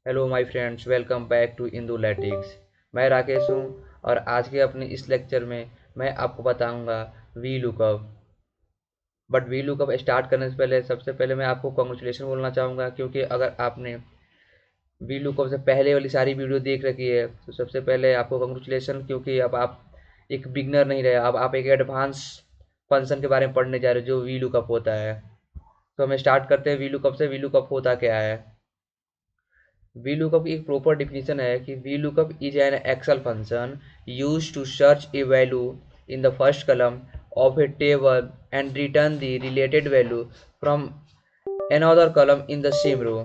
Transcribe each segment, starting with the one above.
Hello my friends, welcome back to इंदुलैटिक्स। मैं राकेश हूँ और आज के अपने इस लेक्चर में मैं आपको बताऊंगा V lookup. But V lookup start करने से पहले सबसे पहले मैं आपको कॉन्ग्रेचुलेशन बोलना चाहूँगा, क्योंकि अगर आपने वी लुकअप से पहले वाली सारी वीडियो देख रखी है तो सबसे पहले आपको कॉन्ग्रेचुलेशन, क्योंकि अब आप एक बिगनर नहीं रहे, अब आप एक एडवांस फंक्शन के बारे में पढ़ने जा रहे हो जो वी लुकअप होता है। तो हमें स्टार्ट करते हैं वी लुकअप से। वी लुकअप होता क्या है? VLOOKUP की एक प्रॉपर डिफिनीशन है कि VLOOKUP is an Excel function used to search a value in the first column of a table and return the related value from another column in the same row।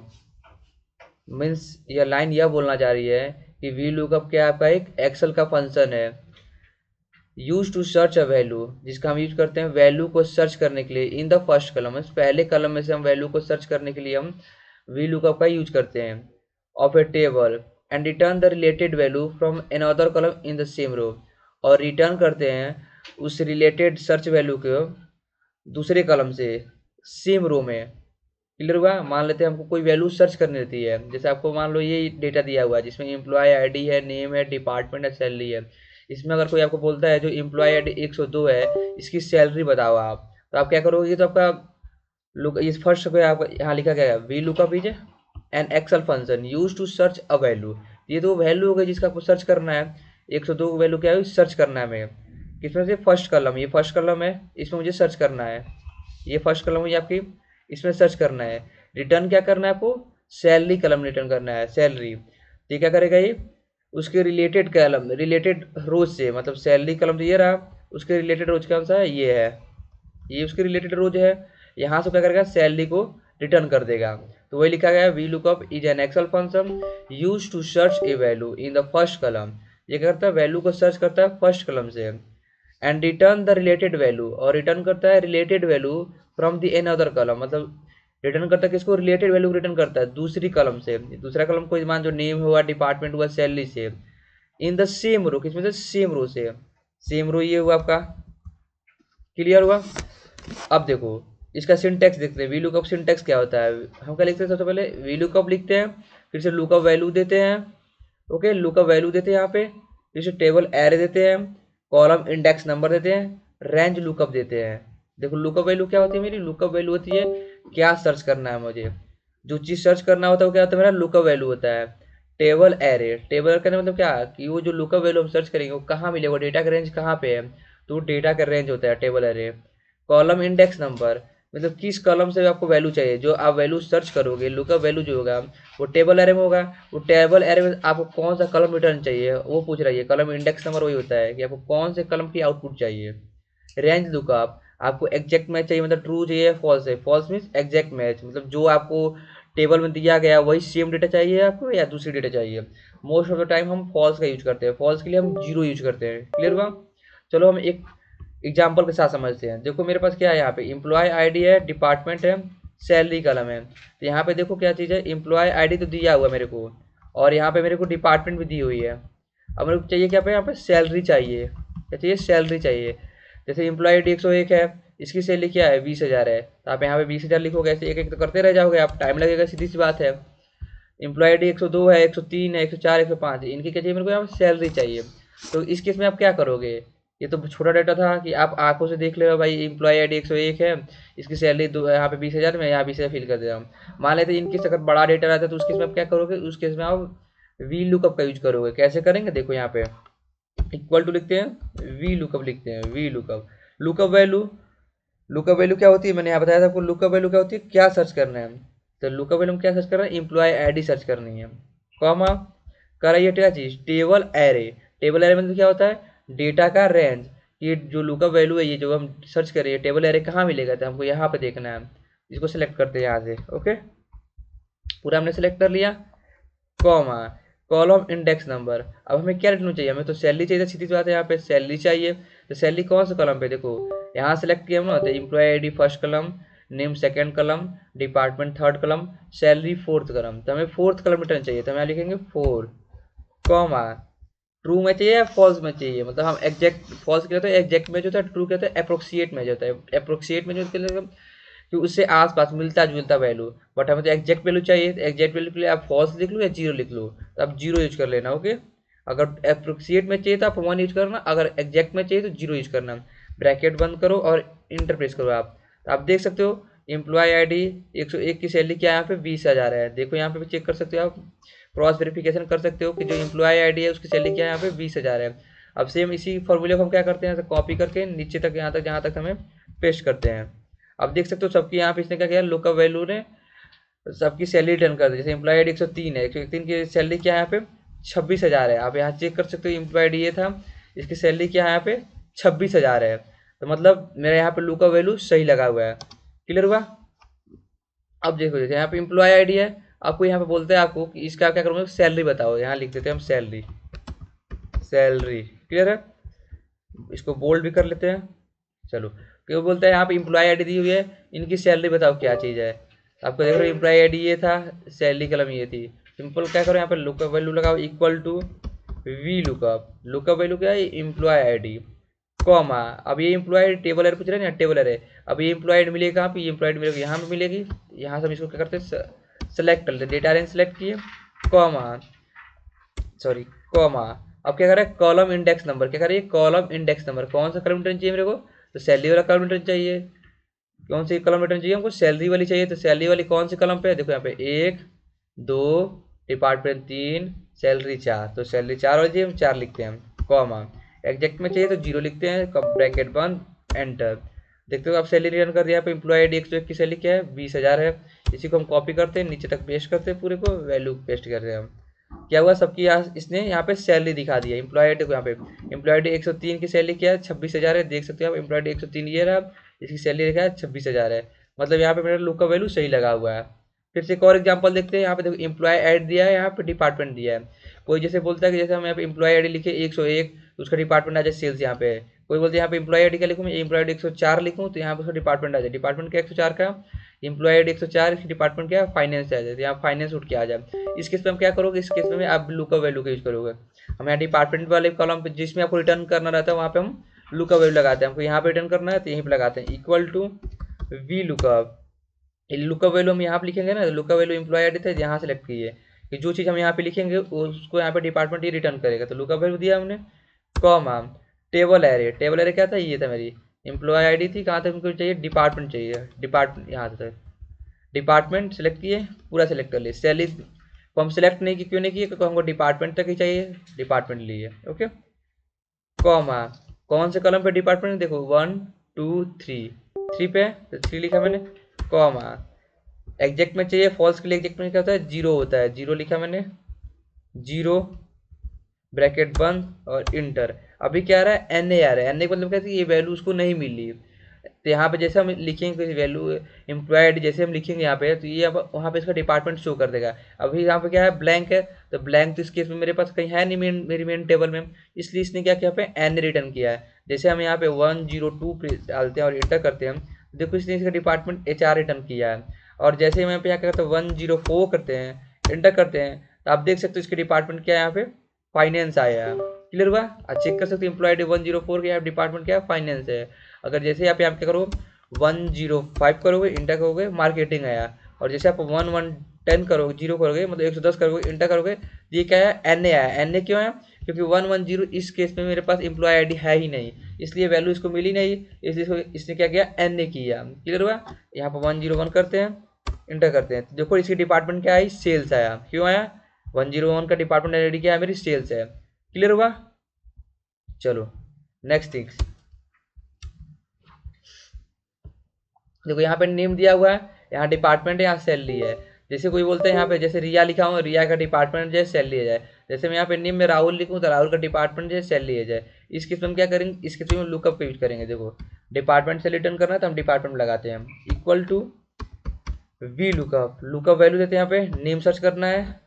Means यह line यह बोलना चाह रही है कि VLOOKUP क्या आपका एक एक्सेल का फंक्शन है use to search a value, जिसका हम यूज करते हैं वैल्यू को सर्च करने के लिए इन द फर्स्ट कलम। पहले कलम में से हम वैल्यू को सर्च करने के लिए हम VLOOKUP का यूज करते हैं of A table and return the related value from another कलम इन द सेम रो। और रिटर्न करते हैं उस रिलेटेड सर्च वैल्यू को दूसरे कलम से सेम रो में। क्लियर हुआ? मान लेते हैं हमको कोई वैल्यू सर्च करनी रहती है, जैसे आपको मान लो ये डेटा दिया हुआ है जिसमें एम्प्लॉय आईडी है, नेम है, डिपार्टमेंट है, सैलरी है। इसमें अगर कोई आपको बोलता है जो एम्प्लॉय आईडी 102 है, इसकी सैलरी बताओ आप, तो आप क्या करोगे? ये तो आपका लुक, इस फर्स्ट को आप यहाँ लिखा गया है VLOOKUP is an Excel function use to search a value. ये तो वैल्यू हो गई जिसका आपको सर्च करना है। 102 वैल्यू क्या है? सर्च करना है हमें किसमें से? First column. ये फर्स्ट कलम है, इसमें मुझे सर्च करना है। ये फर्स्ट कलम हुई आपकी, इसमें सर्च करना है। रिटर्न क्या करना है आपको? सैलरी कलम रिटर्न करना है, सैलरी। तो ये क्या करेगा? ये उसके रिलेटेड कलम, रिलेटेड रोज से, मतलब सैलरी कलम तो ये रहा, उसके रिलेटेड रोज कौन सा है? ये है, ये उसके रिलेटेड रोज है। यहाँ से क्या करेगा? सैलरी को रिटर्न कर देगा। तो वही लिखा गया है VLOOKUP is an Excel function use to search a value in the first column. ये क्या करता है? वैल्यू को सर्च करता है फर्स्ट कलम से and return the related value, और रिटर्न करता है related value from the an other column. मतलब रिटर्न करता है किसको? रिलेटेड वैल्यू रिटर्न करता है दूसरी कलम से। दूसरा कलम कोई मान जो नेम हुआ, डिपार्टमेंट हुआ, सैलरी से इन द सेम रो। किसमें से? सेम रो से। सेम रो ये हुआ आपका। क्लियर हुआ? अब देखो इसका सिंटेक्स देखते हैं। वी लुकअप सिंटेक्स क्या होता है? हम क्या लिखते हैं? सबसे पहले वी लुकअप लिखते हैं, फिर से लुकअप वैल्यू देते हैं। ओके, लुकअप वैल्यू देते हैं यहाँ पे, फिर से टेबल एरे देते हैं, कॉलम इंडेक्स नंबर देते हैं, रेंज लुकअप देते हैं। देखो लुकअप वैल्यू क्या होती है मेरी? लुकअप वैल्यू होती है क्या सर्च करना है मुझे, जो चीज़ सर्च करना होता है वो क्या होता है? मेरा लुकअप वैल्यू होता है। टेबल एरे, टेबल करने मतलब क्या कि वो जो लुकअप वैल्यू हम सर्च करेंगे वो कहाँ मिलेगा, डेटा का रेंज कहाँ पे है, तो डेटा का रेंज होता है table array. Column index number, मतलब किस कॉलम से आपको वैल्यू चाहिए, जो आप वैल्यू सर्च करोगे लुकअप वैल्यू जो होगा वो टेबल एरे में होगा। वो टेबल एरे में आपको कौन सा कॉलम रिटर्न चाहिए वो पूछ रही है। कॉलम इंडेक्स नंबर वही होता है कि आपको कौन से कॉलम की आउटपुट चाहिए। रेंज लुकअप, आपको एग्जैक्ट मैच चाहिए, मतलब ट्रू चाहिए, फॉल्स है। फॉल्स मीन्स एग्जैक्ट मैच, मतलब जो आपको टेबल में दिया गया वही सेम डेटा चाहिए आपको या दूसरी डेटा चाहिए। मोस्ट ऑफ द टाइम हम फॉल्स का यूज करते हैं, फॉल्स के लिए हम जीरो यूज करते हैं। क्लियर हुआ? चलो हम एक एग्जाम्पल के साथ समझते हैं। देखो मेरे पास क्या है, यहाँ पे एम्प्लॉय आईडी है, डिपार्टमेंट है, सैलरी कलम है। तो यहाँ पे देखो क्या चीज़ है, एम्प्लॉय आईडी तो दिया हुआ मेरे को, और यहाँ पे मेरे को डिपार्टमेंट भी दी हुई है। अब मेरे को चाहिए क्या पे? यहाँ पे सैलरी चाहिए। क्या चाहिए? सैलरी चाहिए। जैसे एम्प्लॉय आईडी 101 है, इसकी सैलरी क्या है? 20,000 है, तो आप यहाँ पे 20,000 लिखोगे। ऐसे एक एक तो करते रह जाओगे आप, टाइम लगेगा, सीधी सी बात है। एम्प्लॉय आईडी 102 है, 103 है, 104, 105 है, इनकी क्या चाहिए मेरे को? यहाँ पे सैलरी चाहिए। तो इस केस में आप क्या करोगे? ये तो छोटा डेटा था कि आप आंखों से देख ले भाई एम्प्लॉय आईडी 101 है, इसकी सैलरी यहाँ पे 20,000 में, यहाँ 20,000 फिल कर दे रहा हूँ। मान लेते हैं इनकेस अगर बड़ा डेटा रहता है तो उस केस में आप क्या करोगे? उस केस में आप वी लुकअप का यूज करोगे। कैसे करेंगे? देखो यहाँ पे इक्वल टू लिखते हैं, वी लुकअप लिखते हैं, V lookup. Lookup value, lookup value क्या होती है? मैंने यहाँ बताया था आपको लुकअप वैल्यू क्या होती है, क्या सर्च करना है। तो लुकअप वैल्यू में क्या सर्च करना है? एम्प्लॉय आईडी सर्च करनी है, कॉमा कराइए क्या चीज? Table array. टेबल एरे मतलब क्या होता है? डेटा का रेंज। ये जो लुकअप वैल्यू है, ये जो हम सर्च कर रहे हैं, टेबल एरे कहाँ मिलेगा, तो हमको यहाँ पे देखना है। इसको सिलेक्ट करते हैं यहाँ से। ओके, पूरा हमने सेलेक्ट कर लिया, कॉमा कॉलम इंडेक्स नंबर। अब हमें क्या रिटर्न चाहिए? हमें तो सैलरी चाहिए, सीधी सी बात है, यहाँ पे सैलरी चाहिए। तो सैलरी कौन से कॉलम पे? देखो यहाँ सेलेक्ट किया हम ना, तो एम्प्लॉय आईडी फर्स्ट कलम, नेम सेकंड कलम, डिपार्टमेंट थर्ड कलम, सैलरी फोर्थ कलम। तो हमें फोर्थ कलम रिटर्न चाहिए, तो हम यहाँ लिखेंगे 4, कॉमा ट्रू में चाहिए या फॉल्स में चाहिए। मतलब हम एग्जैक्ट, फॉल्स क्या होता है एग्जैक्ट मैच होता है, ट्रू क्या होता है अप्रोक्सिएट मैच होता है। अप्रोक्सिएट मैच होता है कि उससे आसपास मिलता जुलता वैल्यू, बट हमें तो एग्जैक्ट वैल्यू चाहिए। तो एग्जैक्ट वैल्यू के लिए आप फॉल्स लिख लो या जीरो लिख लो, तो आप जीरो यूज कर लेना। ओके, अगर अप्रोक्सीट में चाहिए तो आप वन यूज करना, अगर एग्जैक्ट में चाहिए तो जीरो यूज करना। ब्रैकेट बंद करो और इंटर प्रेस करो आप। तो आप देख सकते हो एम्प्लॉय आईडी 101 की सैलरी क्या है, यहाँ पे 20,000 है। देखो यहाँ पे भी चेक कर सकते हो आप, क्रॉस वेरिफिकेशन कर सकते हो कि जो एम्प्लॉय आईडी है उसकी सैलरी क्या है, यहाँ पे 20,000 है। अब सेम इसी फॉर्मूले को हम क्या करते हैं, तो कॉपी करके नीचे तक यहाँ तक जहाँ तक हमें पेस्ट करते हैं। अब देख सकते हो सबकी यहाँ पे इसने क्या किया, लुकअप वैल्यू ने सबकी सैलरी रिटर्न कर दी। जैसे एम्प्लॉय आईडी 103 है, 103 की सैलरी क्या है यहाँ पे 26,000 है। आप यहाँ चेक कर सकते हो एम्प्लॉय आईडी ये था, इसकी सैलरी क्या है यहाँ पे 26,000 है। तो मतलब मेरा यहाँ पे लुकअप वैल्यू सही लगा हुआ है। क्लियर हुआ? अब देखो जैसे यहाँ पे एम्प्लॉय आईडी है, आपको यहाँ पे बोलते हैं आपको कि इसका क्या करूँगा, सैलरी बताओ। यहाँ लिख देते हैं हम सैलरी, सैलरी। क्लियर है? इसको बोल्ड भी कर लेते हैं। चलो, क्यों बोलता है यहाँ पे एम्प्लॉय आईडी दी हुई है, इनकी सैलरी बताओ क्या चीज़ है। आपको देख रहे हो एम्प्लॉय आईडी ये था, सैलरी कलम ये थी। सिंपल क्या करो, यहाँ पे लुकअप वैल्यू लगाओ equal to VLOOKUP. Lookup value क्या है, एम्प्लॉय आईडी कॉमा। अब ये एम्प्लॉय टेबल एर पूछ रहे हैं ना, टेबल एर है। अब ये एम्प्लॉयड मिलेगी कहाँ पे, ये एम्प्लॉयड मिलेगी यहाँ पे मिलेगी। यहाँ से हम इसको क्या करते हैं, सेलेक्ट कर लेते हैं, डेटा रेंज सेलेक्ट किए, कॉमा, सॉरी कॉमा। अब क्या कर रहा है, कॉलम इंडेक्स नंबर। क्या कर रही है, कॉलम इंडेक्स नंबर। कौन सा कॉलम रिटर्न चाहिए मेरे को, तो सैलरी वाला कॉलम रिटर्न चाहिए। कौन सी कॉलम रिटर्न चाहिए हमको, सैलरी वाली चाहिए। तो सैलरी वाली कौन सी कॉलम पे है, देखो यहाँ पे 1 2, डिपार्टमेंट 3, सैलरी 4। तो सैलरी 4 वाली चाहिए, हम 4 लिखते हैं, कॉमा। एग्जैक्ट में चाहिए तो जीरो लिखते हैं, ब्रैकेट बंद, एंटर। देखते हो आप सैलरी रिटर्न कर दिया। यहाँ पे एम्प्लॉय आईडी 101 की सैलरी क्या है, 20,000 है। इसी को हम कॉपी करते हैं, नीचे तक पेस्ट करते हैं, पूरे को वैल्यू पेस्ट कर रहे हैं हम। क्या हुआ, सबकी यहाँ इसने यहाँ पे सैलरी दिखा दी है। एम्प्लॉय आईडी को यहाँ पे एम्प्लॉय आईडी 103 की सैलरी क्या है, 26,000 है। देख सकते हो आप एम्प्लॉय आईडी 103 ये रहा, इसकी सैलरी लिखा है 26,000 है। मतलब यहाँ पे मेरा लुक का वैल्यू सही लगा हुआ है। फिर से एक और एग्जांपल देखते हैं। यहाँ पे देखो एम्प्लॉय ऐड दिया है, यहाँ पे डिपार्टमेंट दिया है। कोई जैसे बोलता है कि जैसे हम यहाँ पे एम्प्लॉय आईडी लिखे 101, तो उसका डिपार्टमेंट आ जाए सेल्स यहाँ पे। कोई बोलते हैं यहाँ पे एम्प्लॉय आईडी क्या लिखूँ, मैं एम्प्लॉय आईडी 104 लिखूँ, तो यहाँ पे उसका डिपार्टमेंट आ जाए। डिपार्टमेंट क्या 104 का, एम्प्लॉय आईडी 104, इसकी डिपार्टमेंट क्या है, फाइनेंस आ जाए। तो यहाँ फाइनेंस उठ के आ जाए। इस केस में हम क्या करोगे, इस केस में आप लुक का वैल्यू का यूज करोगे। हम यहाँ डिपार्टमेंट वाले कॉलम पे जिसमें आपको रिटर्न करना रहता है, वहाँ पे हम लुक का वैल्यू लगाते हैं। हमको यहाँ पे रिटर्न करना है तो यहीं पे लगाते हैं, equal to VLOOKUP. Lookup value हम यहाँ पे लिखेंगे ना, लुकअप वैल्यू एम्प्लॉय आईडी था, यहाँ सेलेक्ट कीजिए कि जो चीज़ हम यहाँ पे लिखेंगे उसको यहाँ पे डिपार्टमेंट ही रिटर्न करेगा। तो लुकअप वैल्यू दिया हमने, comma, table array. Table array क्या था, ये था मेरी एम्प्लॉय आईडी थी। कहाँ तक हमको चाहिए, डिपार्टमेंट चाहिए, डिपार्टमेंट यहाँ तक। डिपार्टमेंट सेलेक्ट किए, पूरा सेलेक्ट कर लिए। सैलरी को हम सेलेक्ट नहीं किए, क्यों नहीं किए, क्योंकि हमको डिपार्टमेंट तक ही चाहिए, डिपार्टमेंट लिए। ओके, कॉमा, कौन से कॉलम पे डिपार्टमेंट, देखो 1 2 3, 3 पे तो 3 लिखा मैंने, कॉमा। एग्जैक्ट में चाहिए, फॉल्स के लिए एग्जैक्ट में क्या होता है, जीरो होता है, जीरो लिखा मैंने, जीरो, ब्रैकेट बंद और इंटर। अभी क्या आ रहा है, एन ए आ रहा है। एन ए का मतलब क्या है, ये वैल्यू उसको नहीं मिली। तो यहाँ पे जैसे हम लिखेंगे वैल्यू एम्प्लॉयड, जैसे हम लिखेंगे यहाँ पे, तो ये अब वहाँ पे इसका डिपार्टमेंट शो कर देगा। अभी यहाँ पे क्या है, ब्लैंक है। तो ब्लैंक तो इस केस में मेरे पास कहीं है नहीं मेरी मेन टेबल में, इसलिए इसने क्या किया, यहाँ पे एन रिटर्न किया है। जैसे हम यहाँ पे 102 डालते हैं और इंटर करते हैं, देखो इसने इसका डिपार्टमेंट HR रिटर्न किया है। और जैसे हम यहाँ पे क्या करते हैं 104 करते हैं, इंटर करते हैं, तो आप देख सकते हो इसके डिपार्टमेंट क्या है, यहाँ पे फाइनेंस आया है। क्लियर हुआ? आप चेक कर सकते हो एम्प्लॉयड 104 के डिपार्टमेंट क्या है, फाइनेंस है। अगर जैसे आप यहाँ पे क्या करो 105 करोगे, इंटर करोगे, मार्केटिंग आया। और जैसे आप 1110 करोगे, 0 करोगे, मतलब 110 करोगे, इंटर करोगे, तो ये क्या है, NA आया। NA क्यों आया, क्योंकि 110 इस केस में मेरे पास एम्प्लॉय आईडी है ही नहीं, इसलिए वैल्यू इसको मिली नहीं, इसलिए इसने क्या किया, NA किया। क्लियर हुआ? यहाँ पर 101 करते हैं, इंटर करते हैं, तो देखो इसकी डिपार्टमेंट क्या आई, सेल्स आया। क्यों आया, 101 का डिपार्टमेंट आईडी क्या है, मेरी सेल्स है। क्लियर हुआ? चलो नेक्स्ट थिंग्स, देखो यहाँ पे नेम दिया हुआ है, यहाँ डिपार्टमेंट है, यहाँ सैलरी है। जैसे कोई बोलते हैं यहाँ पे, जैसे रिया लिखा हूँ, रिया का डिपार्टमेंट जो है सैलरी है जाए। जैसे मैं यहाँ पे नेम में राहुल लिखूँ, तो राहुल का डिपार्टमेंट जो है सैलरी है जाए। इस केस में हम क्या करेंगे, इस केस में लुकअप का यूज करेंगे। देखो डिपार्टमेंट से रिटर्न करना है तो हम डिपार्टमेंट लगाते हैं, equal to VLOOKUP. Lookup value देते हैं, यहाँ पे नेम सर्च करना है,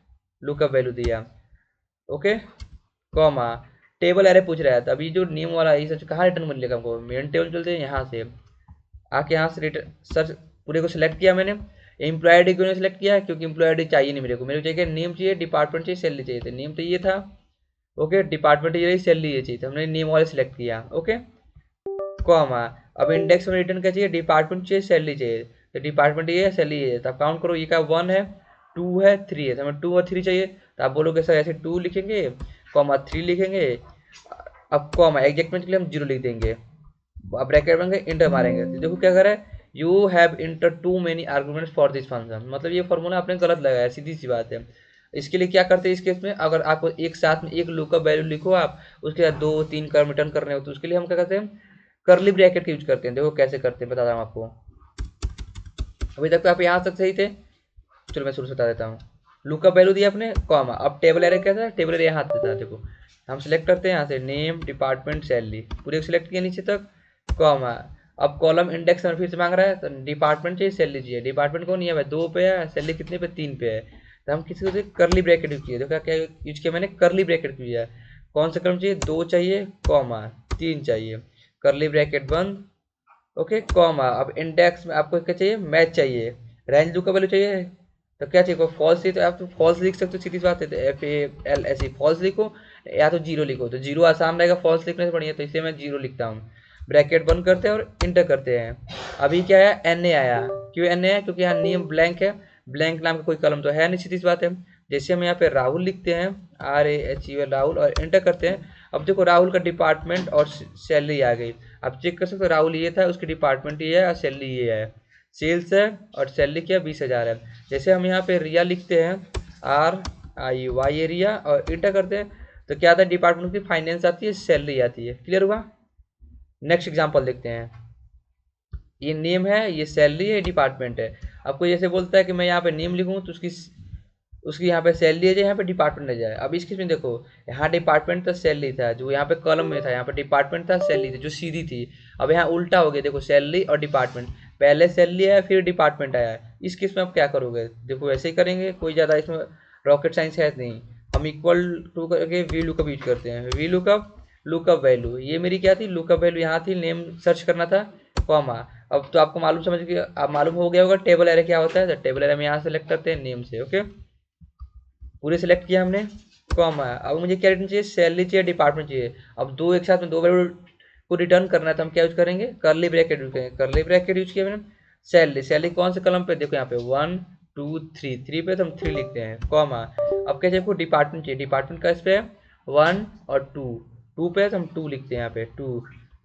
लुकअप वैल्यू दिया, ओके, कॉमा। टेबल एरे पूछ रहा है, तो अभी जो नेम वाला ये सच कहाँ रिटर्न मिलेगा हमको, मेन टेबल चलते हैं, यहाँ से आके यहाँ से रिटर्न सर्च पूरे को सिलेक्ट किया मैंने। एम्प्लॉय आईडी क्यों नहीं सिलेक्ट किया, क्योंकि एम्प्लॉय आईडी चाहिए नहीं मेरे को चाहिए नेम चाहिए, डिपार्टमेंट चाहिए, सैलरी चाहिए। था नेम तो ये था, ओके, डिपार्टमेंट ये रही, सैलरी ये चाहिए, तो हमने नेम वाले सिलेक्ट किया, ओके, कॉमा। अब इंडेक्स में रिटर्न क्या चाहिए, डिपार्टमेंट चाहिए, सैलरी चाहिए। तो डिपार्टमेंट ये है, सैलरी ये है, तो आप काउंट करो, ये क्या 1 है, 2 है, 3 है, तो हमें 2 और 3 चाहिए, तो आप बोलोगे सर ऐसे 2 लिखेंगे, कॉमा 3 लिखेंगे, अब कॉमा एग्जैक्टमेंट के लिए हम 0 लिख देंगे, अब ब्रैकेट बन गए, इंटर मारेंगे, तो देखो क्या कर रहा है, you have enter too many arguments for this function, मतलब ये फॉर्मूला आपने गलत लगाया, सीधी सी बात है। इसके लिए क्या करते हैं इस केस में, अगर आपको एक साथ में एक लुकअप वैल्यू लिखो आप, उसके बाद 2 3 कर्म रिटर्न करने हो, तो उसके लिए हम क्या करते हैं, करली ब्रैकेट का यूज करते हैं। देखो कैसे करते हैं, बताता हूँ आपको। अभी तक तो आप यहाँ तक सही थे, चलो मैं शुरू से बता देता हूँ। लुकअप वैल्यू दिया आपने, कॉमा, अब टेबल एरे कैसा है, टेबल एरे यहाँ देता है, देखो हम सिलेक्ट करते हैं यहाँ से नेम डिपार्टमेंट सैलरी, पूरे सिलेक्ट किया नीचे तक, कॉमा, अब कॉलम इंडेक्स में फिर से मांग रहा है, तो डिपार्टमेंट चाहिए सैलरी चाहिए, डिपार्टमेंट कौन है भाई, 2 पे है, सैलरी कितने पे, 3 पे है, तो हम किसी को करली ब्रैकेट यूज किया, देखो क्या यूज किया मैंने, करली ब्रैकेट किया है, कौन सा क्रम चाहिए, 2 चाहिए, कॉमा 3 चाहिए, करली ब्रैकेट बंद, ओके, कॉमा, अब इंडेक्स में आपको क्या चाहिए, मैच चाहिए, रेंज लू का वैल्यू चाहिए, तो क्या चाहिए, फॉल्स चाहिए तो आप तो फॉल्स लिख सकते हो, सीधी सी बात है, तो एफ ए एल ऐसे फॉल्स लिखो, या तो 0 लिखो, तो 0 आसान रहेगा फॉल्स लिखने से बढ़िया, तो इसे मैं 0 लिखता हूँ, ब्रैकेट बंद करते हैं और इंटर करते हैं। अभी क्या आया, एन ए आया, क्यों एन ए आया, क्योंकि यहाँ नेम ब्लैंक है, ब्लैंक नाम का कोई कलम तो है नहीं, सीधी सी बात है। जैसे हम यहाँ पे राहुल लिखते हैं, RAHUL राहुल, और इंटर करते हैं, अब देखो राहुल का डिपार्टमेंट और सैलरी आ गई, आप चेक कर सकते हो, राहुल ये था, उसकी डिपार्टमेंट ये है और सैलरी ये है, सेल्स है और सैलरी क्या 20,000 है। जैसे हम यहाँ पे रिया लिखते हैं, RIY रिया, और इंटर करते हैं, तो क्या आता है, डिपार्टमेंट की फाइनेंस आती है, सैलरी आती है, क्लियर हुआ। नेक्स्ट एग्जांपल देखते हैं, ये नेम है, ये सैलरी है, डिपार्टमेंट है, आपको जैसे बोलता है कि मैं यहाँ पे नेम लिखूँ तो उसकी यहाँ पे सैलरी है जाए, यहाँ पे डिपार्टमेंट आ जाए। अब इसके में देखो, यहाँ डिपार्टमेंट था, सैलरी था, जो यहाँ पे कॉलम में था, यहाँ पे डिपार्टमेंट था, सैलरी थी, जो सीधी थी। अब यहाँ उल्टा हो गया, देखो सैलरी और डिपार्टमेंट, पहले सैलरी आया फिर डिपार्टमेंट आया, इस केस में आप क्या करोगे, देखो वैसे ही करेंगे, कोई ज़्यादा इसमें रॉकेट साइंस है नहीं, हम इक्वल टू करके वी लुकअप यूज करते हैं, वी लुकअप, लुकअप वैल्यू, ये मेरी क्या थी, लुकअप वैल्यू यहाँ थी, नेम सर्च करना था, कॉमा, अब तो आपको मालूम समझ गया, आप मालूम हो गया होगा टेबल एरे क्या होता है, तो टेबल एरे में यहाँ सेलेक्ट करते हैं नेम से, ओके, पूरे सेलेक्ट किया हमने, कॉमा, अब मुझे क्या रिटर्न चाहिए, सैलरी चाहिए, डिपार्टमेंट चाहिए, अब दो एक साथ में दो वैल्यू को रिटर्न करना है, तो हम क्या यूज करेंगे, करली ब्रैकेट यूज करेंगे, करली ब्रैकेट यूज किया मैंने, सैलरी, सैलरी कौन से कलम पे, देखो यहाँ पे 1 2 3, 3 पे तो हम 3 लिखते हैं, कॉमा, अब क्या चाहिए, डिपार्टमेंट चाहिए, डिपार्टमेंट का इस पे 1 और 2, 2 पे तो हम 2 लिखते हैं यहाँ पे 2,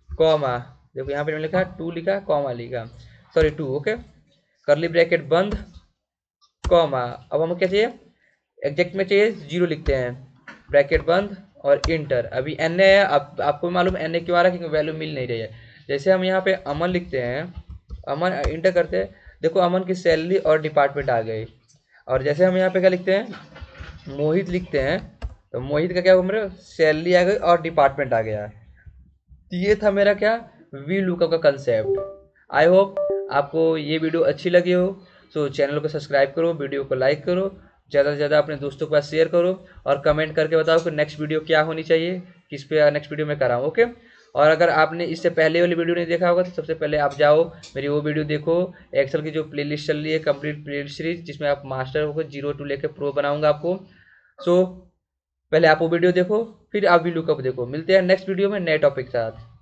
कॉमा, देखो यहाँ पे मैंने लिखा 2 लिखा, कॉमा लिखा, सॉरी 2, ओके, करली ब्रैकेट बंद, कॉमा, अब हमें क्या चाहिए, एग्जैक्ट में चाहिए, 0 लिखते हैं, ब्रैकेट बंद और इंटर। अभी एन ए है, अब आपको मालूम एन ए क्यों आ रहा है, क्योंकि वैल्यू मिल नहीं रही है। जैसे हम यहाँ पे अमन लिखते हैं, अमन इंटर करते हैं, देखो अमन की सैलरी और डिपार्टमेंट आ गई, और जैसे हम यहाँ पे क्या लिखते हैं, मोहित लिखते हैं, तो मोहित का क्या हुआ, मेरा सैलरी आ गई और डिपार्टमेंट आ गया। तो ये था मेरा क्या, वी लुकअप का कंसेप्ट। आई होप आपको ये वीडियो अच्छी लगी हो, सो चैनल को सब्सक्राइब करो, वीडियो को लाइक करो, ज़्यादा से ज़्यादा अपने दोस्तों के पास शेयर करो, और कमेंट करके बताओ कि नेक्स्ट वीडियो क्या होनी चाहिए, किस पे नेक्स्ट वीडियो में कराऊँ, ओके। और अगर आपने इससे पहले वाली वीडियो नहीं देखा होगा तो सबसे पहले आप जाओ मेरी वो वीडियो देखो, एक्सेल की जो प्लेलिस्ट चल रही है, कंप्लीट प्लेलिस्ट सीरीज, जिसमें आप मास्टर होकर 0 to लेकर प्रो बनाऊंगा आपको। सो पहले आप वो वीडियो देखो, फिर आप भी लुकअप देखो। मिलते हैं नेक्स्ट वीडियो में नए टॉपिक के साथ।